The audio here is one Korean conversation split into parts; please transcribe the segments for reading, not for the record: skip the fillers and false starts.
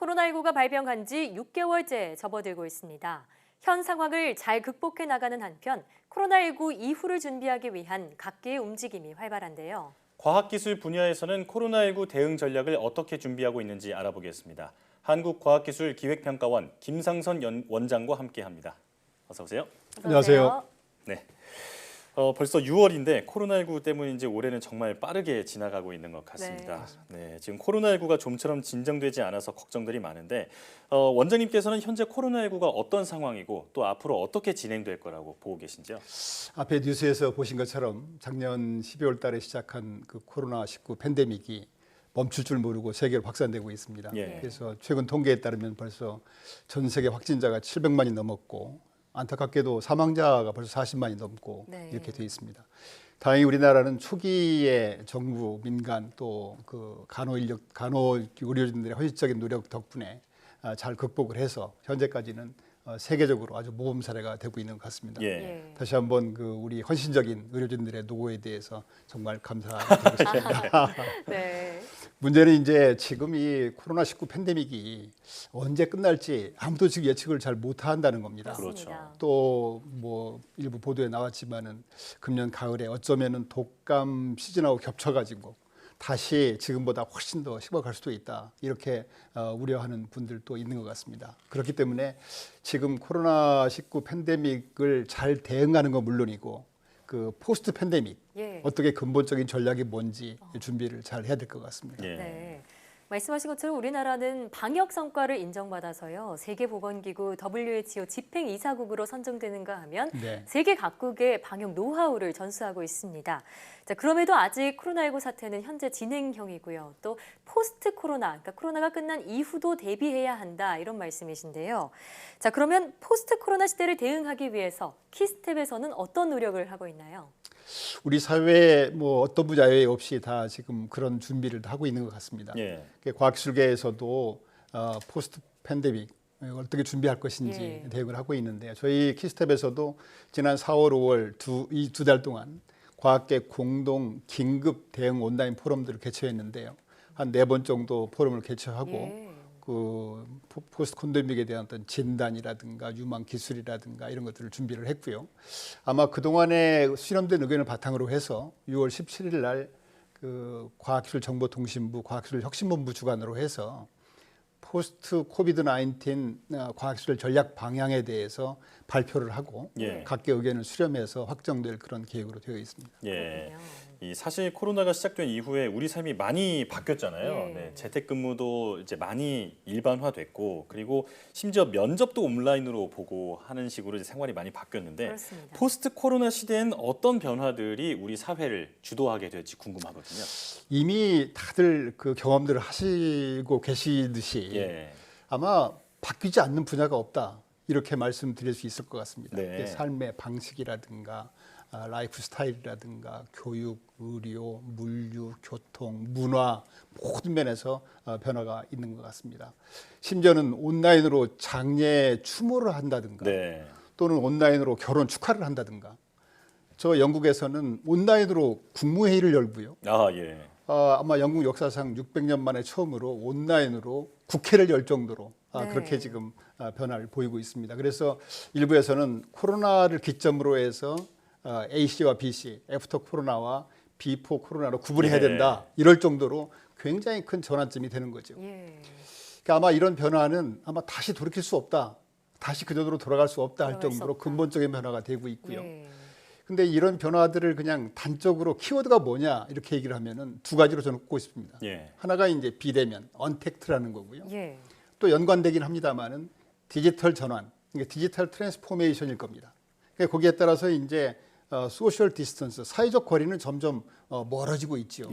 코로나19가 발병한 지 6개월째 접어들고 있습니다. 현 상황을 잘 극복해 나가는 한편 코로나19 이후를 준비하기 위한 각계의 움직임이 활발한데요. 과학기술 분야에서는 코로나19 대응 전략을 어떻게 준비하고 있는지 알아보겠습니다. 한국과학기술기획평가원 김상선 원장과 함께합니다. 어서 오세요. 안녕하세요. 네. 벌써 6월인데 코로나19 때문인지 올해는 정말 빠르게 지나가고 있는 것 같습니다. 네, 지금 코로나19가 좀처럼 진정되지 않아서 걱정들이 많은데 원장님께서는 현재 코로나19가 어떤 상황이고 또 앞으로 어떻게 진행될 거라고 보고 계신지요? 앞에 뉴스에서 보신 것처럼 작년 12월 달에 시작한 그 코로나19 팬데믹이 멈출 줄 모르고 세계로 확산되고 있습니다. 예. 그래서 최근 통계에 따르면 벌써 전 세계 확진자가 700만이 넘었고 안타깝게도 사망자가 벌써 40만이 넘고 이렇게 돼 있습니다. 다행히 우리나라는 초기에 정부, 민간 또 그 간호 의료진들의 헌신적인 노력 덕분에 잘 극복을 해서 현재까지는 세계적으로 아주 모범 사례가 되고 있는 것 같습니다. 예. 다시 한번 그 우리 헌신적인 의료진들의 노고에 대해서 정말 감사드리겠습니다. 네. 문제는 이제 지금 이 코로나19 팬데믹이 언제 끝날지 아무도 지금 예측을 잘 못한다는 겁니다. 그렇죠. 또 뭐 일부 보도에 나왔지만은 금년 가을에 어쩌면은 독감 시즌하고 겹쳐가지고 다시 지금보다 훨씬 더 심각할 수도 있다 이렇게 우려하는 분들도 있는 것 같습니다. 그렇기 때문에 지금 코로나19 팬데믹을 잘 대응하는 건 물론이고 그 포스트 팬데믹 어떻게 근본적인 전략이 뭔지 준비를 잘 해야 될 것 같습니다. 예. 네. 말씀하신 것처럼 우리나라는 방역 성과를 인정받아서요. 세계보건기구 WHO 집행이사국으로 선정되는가 하면 세계 각국의 방역 노하우를 전수하고 있습니다. 자, 그럼에도 아직 코로나19 사태는 현재 진행형이고요. 또 포스트 코로나, 그러니까 코로나가 끝난 이후도 대비해야 한다 이런 말씀이신데요. 자, 그러면 포스트 코로나 시대를 대응하기 위해서 키스텝에서는 어떤 노력을 하고 있나요? 우리 사회에 뭐 어떤 분야에 없이 다 지금 그런 준비를 하고 있는 것 같습니다. 예. 과학기술계에서도 포스트 팬데믹 어떻게 준비할 것인지 대응을 하고 있는데요. 저희 키스텝에서도 지난 4월, 5월 이 두 달 동안 과학계 공동 긴급 대응 온라인 포럼들을 개최했는데요. 한 4번 정도 포럼을 개최하고 그 포스트 팬데믹에 대한 어떤 진단이라든가 유망 기술이라든가 이런 것들을 준비를 했고요. 아마 그동안에 수렴된 의견을 바탕으로 해서 6월 17일 날 그 과학기술정보통신부 과학기술혁신본부 주관으로 해서 포스트 코비드 19 과학기술 전략 방향에 대해서 발표를 하고 각계 의견을 수렴해서 확정될 그런 계획으로 되어 있습니다. 예. 사실 코로나가 시작된 이후에 우리 삶이 많이 바뀌었잖아요. 네, 재택근무도 이제 많이 일반화됐고 그리고 심지어 면접도 온라인으로 보고 하는 식으로 이제 생활이 많이 바뀌었는데 그렇습니다. 포스트 코로나 시대엔 어떤 변화들이 우리 사회를 주도하게 될지 궁금하거든요. 이미 다들 그 경험들을 하시고 계시듯이 아마 바뀌지 않는 분야가 없다 이렇게 말씀드릴 수 있을 것 같습니다. 삶의 방식이라든가 라이프 스타일이라든가 교육, 의료, 물류, 교통, 문화 모든 면에서 변화가 있는 것 같습니다. 심지어는 온라인으로 장례 추모를 한다든가 또는 온라인으로 결혼 축하를 한다든가 저 영국에서는 온라인으로 국무회의를 열고요. 아마 영국 역사상 600년 만에 처음으로 온라인으로 국회를 열 정도로 그렇게 지금 변화를 보이고 있습니다. 그래서 일부에서는 코로나를 기점으로 해서 A씨와 B씨, 애프터 코로나와 비포 코로나로 구분해야 된다. 이럴 정도로 굉장히 큰 전환점이 되는 거죠. 그러니까 아마 이런 변화는 아마 다시 돌이킬 수 없다. 다시 그전으로 돌아갈 수 없다 할 정도로 근본적인 변화가 되고 있고요. 근데 이런 변화들을 그냥 단적으로 키워드가 뭐냐 이렇게 얘기를 하면은 두 가지로 저는 꼽고 싶습니다. 하나가 이제 비대면, 언택트라는 거고요. 또 연관되긴 합니다만은 디지털 전환, 그러니까 디지털 트랜스포메이션일 겁니다. 그러니까 거기에 따라서 이제 소셜 디스턴스, 사회적 거리는 점점 멀어지고 있죠.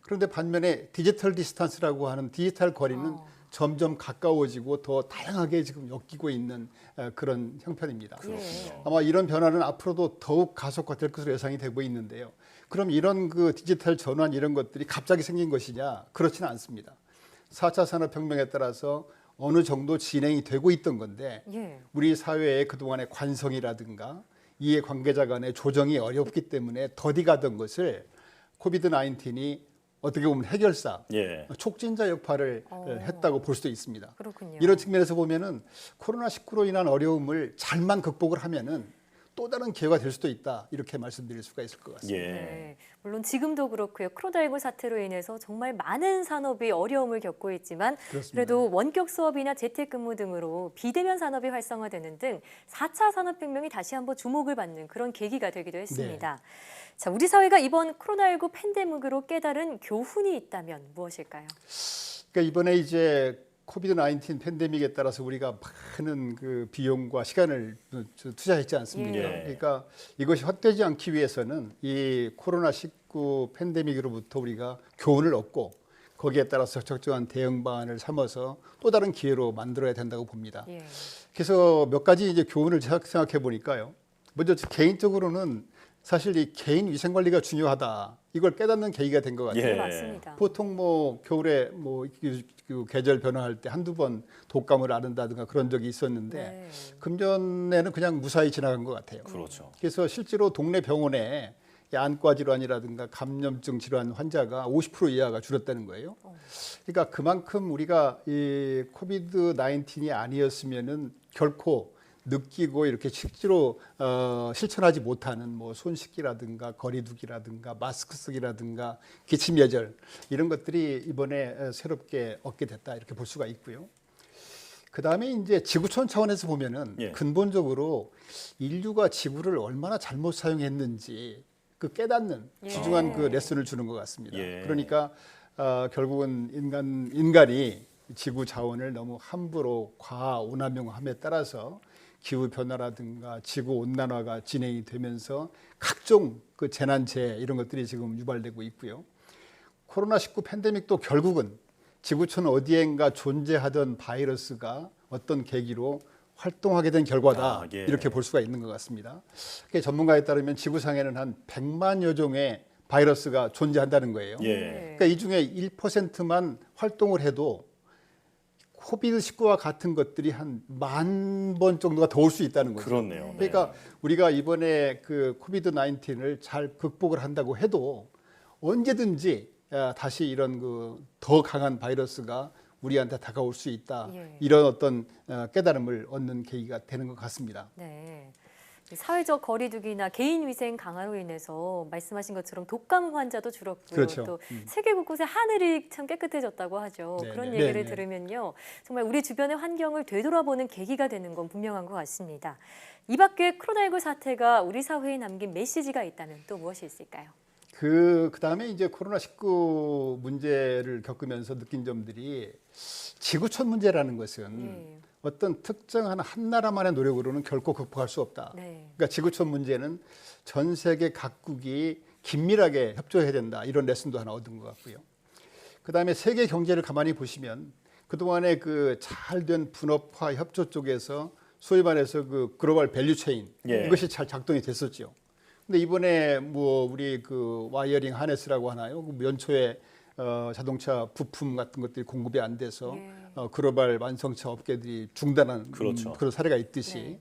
그런데 반면에 디지털 디스턴스라고 하는 디지털 거리는 점점 가까워지고 더 다양하게 지금 엮이고 있는 그런 형편입니다. 아마 이런 변화는 앞으로도 더욱 가속화될 것으로 예상이 되고 있는데요. 그럼 이런 그 디지털 전환 이런 것들이 갑자기 생긴 것이냐? 그렇지는 않습니다. 4차 산업혁명에 따라서 어느 정도 진행이 되고 있던 건데 우리 사회의 그동안의 관성이라든가 이해관계자 간의 조정이 어렵기 때문에 더디가던 것을 코비드 19이 어떻게 보면 해결사, 예. 촉진자 역할을 했다고 볼 수도 있습니다. 그렇군요. 이런 측면에서 보면은 코로나19로 인한 어려움을 잘만 극복을 하면은 또 다른 기회가 될 수도 있다. 이렇게 말씀드릴 수가 있을 것 같습니다. 예. 네, 물론 지금도 그렇고요. 코로나19 사태로 인해서 정말 많은 산업이 어려움을 겪고 있지만 그렇습니다. 그래도 원격 수업이나 재택근무 등으로 비대면 산업이 활성화되는 등 4차 산업혁명이 다시 한번 주목을 받는 그런 계기가 되기도 했습니다. 자, 우리 사회가 이번 코로나19 팬데믹으로 깨달은 교훈이 있다면 무엇일까요? 그러니까 이번에 이제 코비드-19 팬데믹에 따라서 우리가 많은 그 비용과 시간을 투자했지 않습니까? 예. 그러니까 이것이 헛되지 않기 위해서는 이 코로나19 팬데믹으로부터 우리가 교훈을 얻고 거기에 따라서 적정한 대응 방안을 삼아서 또 다른 기회로 만들어야 된다고 봅니다. 예. 그래서 몇 가지 이제 교훈을 생각해 보니까요. 먼저 개인적으로는 사실 이 개인 위생 관리가 중요하다. 이걸 깨닫는 계기가 된 것 같아요. 예. 네, 맞습니다. 보통 뭐 겨울에 뭐 그 계절 변화할 때 한두 번 독감을 앓는다든가 그런 적이 있었는데 네. 금년에는 그냥 무사히 지나간 것 같아요. 그렇죠. 그래서 실제로 동네 병원에 이 안과 질환이라든가 감염증 질환 환자가 50% 이하가 줄었다는 거예요. 그러니까 그만큼 우리가 이 코비드 19이 아니었으면은 결코 느끼고 이렇게 실제로 실천하지 못하는 뭐 손 씻기라든가 거리두기라든가 마스크 쓰기라든가 기침 예절 이런 것들이 이번에 새롭게 얻게 됐다 이렇게 볼 수가 있고요. 그 다음에 이제 지구촌 차원에서 보면은 예. 근본적으로 인류가 지구를 얼마나 잘못 사용했는지 그 깨닫는 예. 귀중한 그 레슨을 주는 것 같습니다. 예. 그러니까 결국은 인간이 지구 자원을 너무 함부로 과오남용함에 따라서 기후 변화라든가 지구 온난화가 진행이 되면서 각종 그 재난재해 이런 것들이 지금 유발되고 있고요. 코로나19 팬데믹도 결국은 지구촌 어디엔가 존재하던 바이러스가 어떤 계기로 활동하게 된 결과다. 예. 이렇게 볼 수가 있는 것 같습니다. 전문가에 따르면 지구상에는 한 100만여 종의 바이러스가 존재한다는 거예요. 예. 그러니까 이 중에 1%만 활동을 해도 코비드19와 같은 것들이 한 10,000번 정도가 더 올 수 있다는 거죠. 그렇네요. 네. 그러니까 우리가 이번에 그 코비드19을 잘 극복을 한다고 해도 언제든지 다시 이런 그 더 강한 바이러스가 우리한테 다가올 수 있다. 예. 이런 어떤 깨달음을 얻는 계기가 되는 것 같습니다. 네. 사회적 거리두기나 개인 위생 강화로 인해서 말씀하신 것처럼 독감 환자도 줄었고요. 그렇죠. 또 세계 곳곳에 하늘이 참 깨끗해졌다고 하죠. 네네. 그런 얘기를 네네. 들으면요. 정말 우리 주변의 환경을 되돌아보는 계기가 되는 건 분명한 것 같습니다. 이 밖에 코로나19 사태가 우리 사회에 남긴 메시지가 있다면 또 무엇이 있을까요? 그다음에 이제 코로나19 문제를 겪으면서 느낀 점들이 지구촌 문제라는 것은 예. 어떤 특정한 한 나라만의 노력으로는 결코 극복할 수 없다. 네. 그러니까 지구촌 문제는 전 세계 각국이 긴밀하게 협조해야 된다. 이런 레슨도 하나 얻은 것 같고요. 그다음에 세계 경제를 가만히 보시면 그동안에 그 잘된 분업화 협조 쪽에서 소위 말해서 그 글로벌 밸류 체인 예. 이것이 잘 작동이 됐었죠. 근데 이번에 뭐 우리 그 와이어링 하네스라고 하나요? 그 연초에 자동차 부품 같은 것들이 공급이 안 돼서 글로벌 완성차 업계들이 중단한 그렇죠. 그런 사례가 있듯이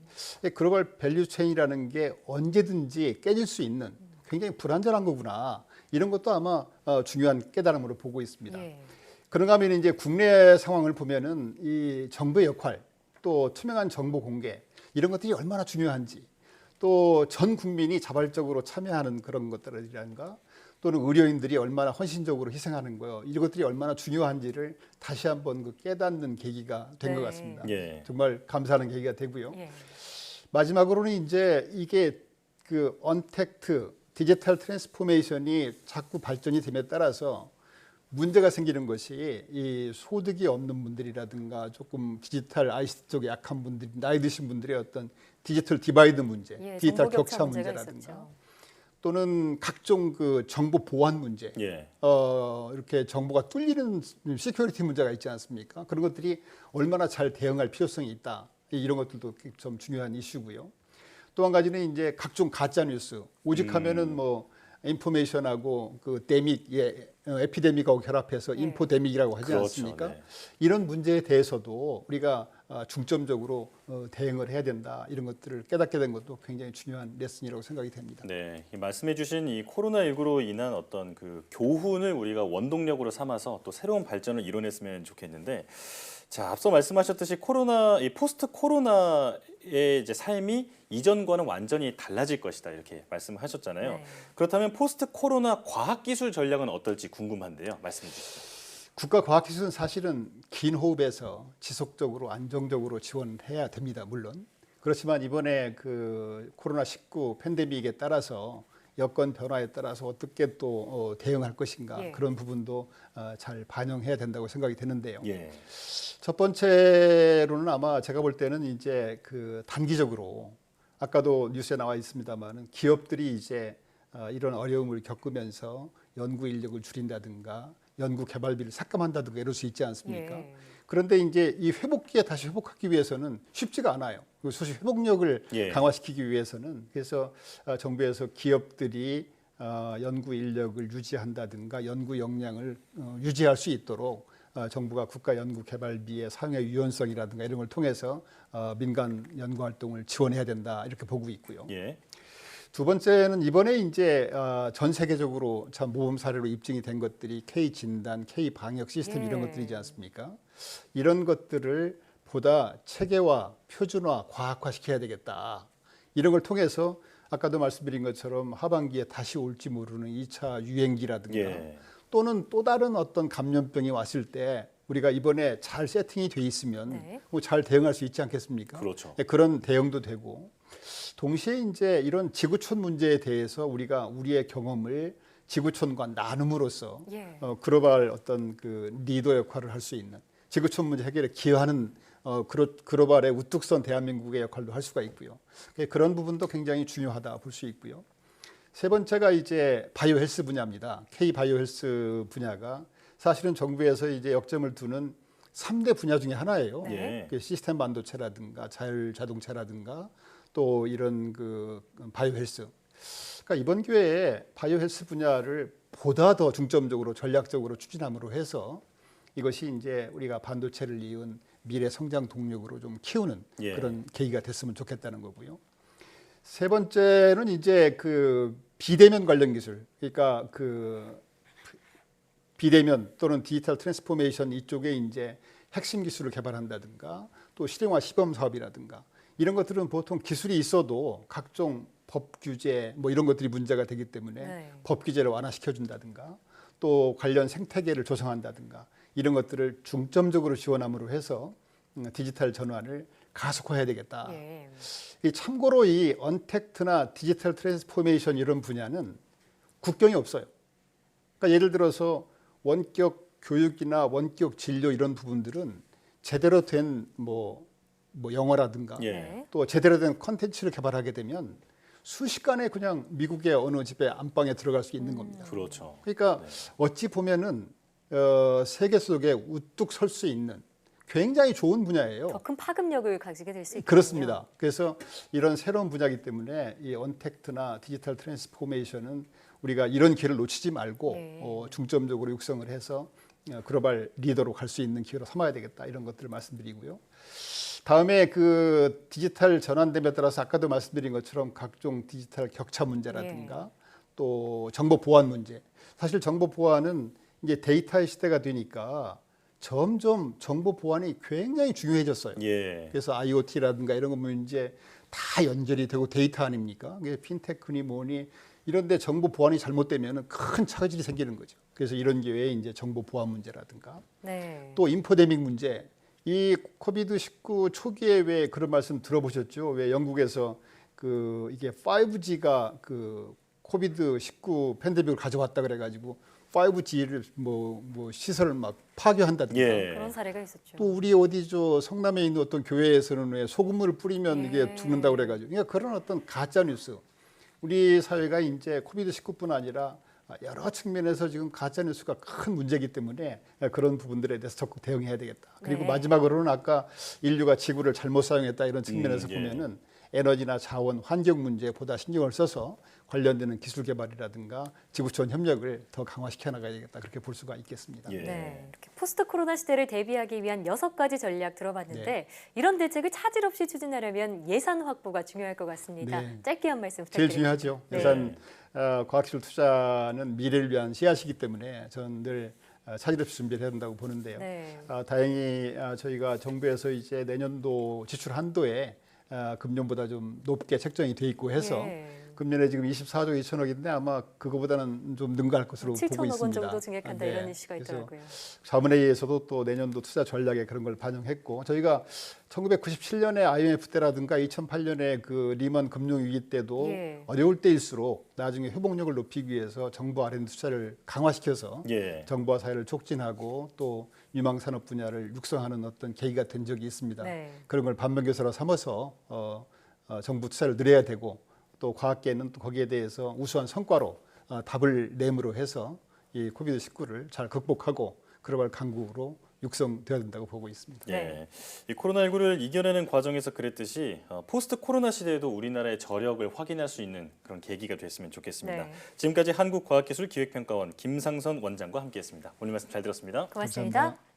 글로벌 밸류 체인이라는 게 언제든지 깨질 수 있는 굉장히 불안전한 거구나. 이런 것도 아마 중요한 깨달음으로 보고 있습니다. 예. 그런가 하면 이제 국내 상황을 보면은 이 정부의 역할 또 투명한 정보 공개 이런 것들이 얼마나 중요한지 또 전 국민이 자발적으로 참여하는 그런 것들이란가 또는 의료인들이 얼마나 헌신적으로 희생하는 거요. 이런 것들이 얼마나 중요한지를 다시 한번 그 깨닫는 계기가 된 것 네. 같습니다. 예. 정말 감사하는 계기가 되고요. 예. 마지막으로는 이제 이게 그 언택트 디지털 트랜스포메이션이 자꾸 발전이 됨에 따라서 문제가 생기는 것이 이 소득이 없는 분들이라든가 조금 디지털 ICT 쪽에 약한 분들, 나이 드신 분들의 어떤 디지털 디바이드 문제, 예, 디지털 정보 격차 격차 문제가 문제라든가 있었죠. 또는 각종 그 정보 보안 문제, 예. 이렇게 정보가 뚫리는 시큐리티 문제가 있지 않습니까? 그런 것들이 얼마나 잘 대응할 필요성이 있다. 이런 것들도 좀 중요한 이슈고요. 또 한 가지는 이제 각종 가짜 뉴스, 오직하면은 뭐 인포메이션하고 그 에피데믹하고 결합해서 인포데믹이라고 하지 그렇죠. 않습니까? 네. 이런 문제에 대해서도 우리가 중점적으로 대응을 해야 된다. 이런 것들을 깨닫게 된 것도 굉장히 중요한 레슨이라고 생각이 됩니다. 네, 말씀해주신 이 코로나19로 인한 어떤 그 교훈을 우리가 원동력으로 삼아서 또 새로운 발전을 이뤄냈으면 좋겠는데, 자, 앞서 말씀하셨듯이 이 포스트 코로나의 이제 삶이 이전과는 완전히 달라질 것이다 이렇게 말씀하셨잖아요. 네. 그렇다면 포스트 코로나 과학기술 전략은 어떨지 궁금한데요. 말씀해 주시죠. 국가과학기술은 사실은 긴 호흡에서 지속적으로 안정적으로 지원해야 됩니다. 물론 그렇지만 이번에 그 코로나19 팬데믹에 따라서 여건 변화에 따라서 어떻게 또 대응할 것인가 예. 그런 부분도 잘 반영해야 된다고 생각이 되는데요. 예. 첫 번째로는 아마 제가 볼 때는 이제 그 단기적으로 아까도 뉴스에 나와 있습니다만은 기업들이 이제 이런 어려움을 겪으면서 연구 인력을 줄인다든가 연구 개발비를 삭감한다든가 이럴 수 있지 않습니까? 예. 그런데 이제 이 회복기에 다시 회복하기 위해서는 쉽지가 않아요. 소시 회복력을 예. 강화시키기 위해서는 그래서 정부에서 기업들이 연구 인력을 유지한다든가 연구 역량을 유지할 수 있도록 정부가 국가 연구 개발비의 사용의 유연성이라든가 이런 걸 통해서 민간 연구 활동을 지원해야 된다 이렇게 보고 있고요. 예. 두 번째는 이번에 이제 전 세계적으로 참 모범 사례로 입증이 된 것들이 K 진단, K 방역 시스템 이런 예. 것들이지 않습니까? 이런 것들을 보다 체계화, 표준화, 과학화시켜야 되겠다. 이런 걸 통해서 아까도 말씀드린 것처럼 하반기에 다시 올지 모르는 2차 유행기라든가 예. 또는 또 다른 어떤 감염병이 왔을 때 우리가 이번에 잘 세팅이 돼 있으면 네. 뭐 잘 대응할 수 있지 않겠습니까? 그렇죠. 네, 그런 대응도 되고 동시에 이제 이런 지구촌 문제에 대해서 우리가 우리의 경험을 지구촌과 나눔으로써 예. 글로벌 어떤 그 리더 역할을 할 수 있는 지구촌 문제 해결에 기여하는 글로벌의 우뚝 선 대한민국의 역할도 할 수가 있고요. 그런 부분도 굉장히 중요하다 볼 수 있고요. 세 번째가 이제 바이오 헬스 분야입니다. K 바이오 헬스 분야가 사실은 정부에서 이제 역점을 두는 3대 분야 중에 하나예요. 네. 그 시스템 반도체라든가 자율 자동차라든가 또 이런 그 바이오 헬스. 그러니까 이번 기회에 바이오 헬스 분야를 보다 더 중점적으로 전략적으로 추진함으로 해서 이것이 이제 우리가 반도체를 이은 미래 성장 동력으로 좀 키우는 예. 그런 계기가 됐으면 좋겠다는 거고요. 세 번째는 이제 그 비대면 관련 기술, 그러니까 그 비대면 또는 디지털 트랜스포메이션 이쪽에 이제 핵심 기술을 개발한다든가 또 실용화 시범 사업이라든가 이런 것들은 보통 기술이 있어도 각종 법 규제 뭐 이런 것들이 문제가 되기 때문에 네. 법 규제를 완화시켜 준다든가 또 관련 생태계를 조성한다든가 이런 것들을 중점적으로 지원함으로 해서 디지털 전환을 가속화해야 되겠다. 예. 참고로 이 언택트나 디지털 트랜스포메이션 이런 분야는 국경이 없어요. 그러니까 예를 들어서 원격 교육이나 원격 진료 이런 부분들은 제대로 된 뭐 영어라든가 예. 또 제대로 된 컨텐츠를 개발하게 되면 순식간에 그냥 미국의 어느 집에 안방에 들어갈 수 있는 겁니다. 그렇죠. 그러니까 어찌 보면은 세계 속에 우뚝 설 수 있는 굉장히 좋은 분야예요. 더 큰 파급력을 가지게 될 수 있겠군요. 그렇습니다. 그래서 이런 새로운 분야이기 때문에 이 언택트나 디지털 트랜스포메이션은 우리가 이런 기회를 놓치지 말고 네. 중점적으로 육성을 해서 글로벌 리더로 갈 수 있는 기회로 삼아야 되겠다 이런 것들을 말씀드리고요. 다음에 그 디지털 전환됨에 따라서 아까도 말씀드린 것처럼 각종 디지털 격차 문제라든가 또 정보 보안 문제. 사실 정보 보안은 이제 데이터의 시대가 되니까 점점 정보 보안이 굉장히 중요해졌어요. 예. 그래서 IoT라든가 이런 거 보면 이제 다 연결이 되고 데이터 아닙니까? 핀테크니 뭐니 이런데 정보 보안이 잘못되면 큰 차질이 생기는 거죠. 그래서 이런 기회에 이제 정보 보안 문제라든가 네. 또 인포데믹 문제. 이 코비드19 초기에 왜 그런 말씀 들어보셨죠? 왜 영국에서 그 이게 5G가 그 코비드19 팬데믹을 가져왔다 그래가지고 5G를 뭐 시설을 막 파괴한다든가. 예. 그런 사례가 있었죠. 또 우리 어디 저 성남에 있는 어떤 교회에서는 왜 소금물을 뿌리면 예. 이게 죽는다고 그래가지고 그러니까 그런 어떤 가짜 뉴스. 우리 사회가 이제 코비드19뿐 아니라 여러 측면에서 지금 가짜 뉴스가 큰 문제이기 때문에 그런 부분들에 대해서 적극 대응해야 되겠다. 그리고 네. 마지막으로는 아까 인류가 지구를 잘못 사용했다 이런 측면에서 예. 보면은 에너지나 자원, 환경 문제에 보다 신경을 써서 관련되는 기술 개발이라든가 지구촌 협력을 더 강화시켜 나가야겠다 그렇게 볼 수가 있겠습니다. 예. 네, 이렇게 포스트 코로나 시대를 대비하기 위한 6가지 전략 들어봤는데 네. 이런 대책을 차질 없이 추진하려면 예산 확보가 중요할 것 같습니다. 네. 짧게 한 말씀 제일 부탁드립니다. 중요하죠. 네. 예산 과학기술 투자는 미래를 위한 씨앗이기 때문에 저는 늘 차질 없이 준비를 해야 된다고 보는데요. 네. 다행히 저희가 정부에서 이제 내년도 지출 한도에 금년보다 좀 높게 책정이 돼 있고 해서 예. 금년에 지금 24조 2천억인데 아마 그거보다는 좀 능가할 것으로 보고 7천억 원 있습니다. 정도 증액한다 네. 이런 이슈가 그래서 있더라고요. 자문회의에서도 또 내년도 투자 전략에 그런 걸 반영했고 저희가 1997년에 IMF 때라든가 2008년에 그 리먼 금융위기 때도 예. 어려울 때일수록 나중에 회복력을 높이기 위해서 정부 R&D 투자를 강화시켜서 예. 정부와 사회를 촉진하고 또 유망산업 분야를 육성하는 어떤 계기가 된 적이 있습니다. 네. 그런 걸 반면교사로 삼아서 정부 투자를 늘려야 되고 또 과학계는 또 거기에 대해서 우수한 성과로 답을 내므로 해서 이 코비드19를 잘 극복하고 글로벌 강국으로 육성되어야 된다고 보고 있습니다. 예, 이 코로나19를 이겨내는 과정에서 그랬듯이 포스트 코로나 시대에도 우리나라의 저력을 확인할 수 있는 그런 계기가 됐으면 좋겠습니다. 네. 지금까지 한국과학기술기획평가원 김상선 원장과 함께했습니다. 오늘 말씀 잘 들었습니다. 고맙습니다. 감사합니다.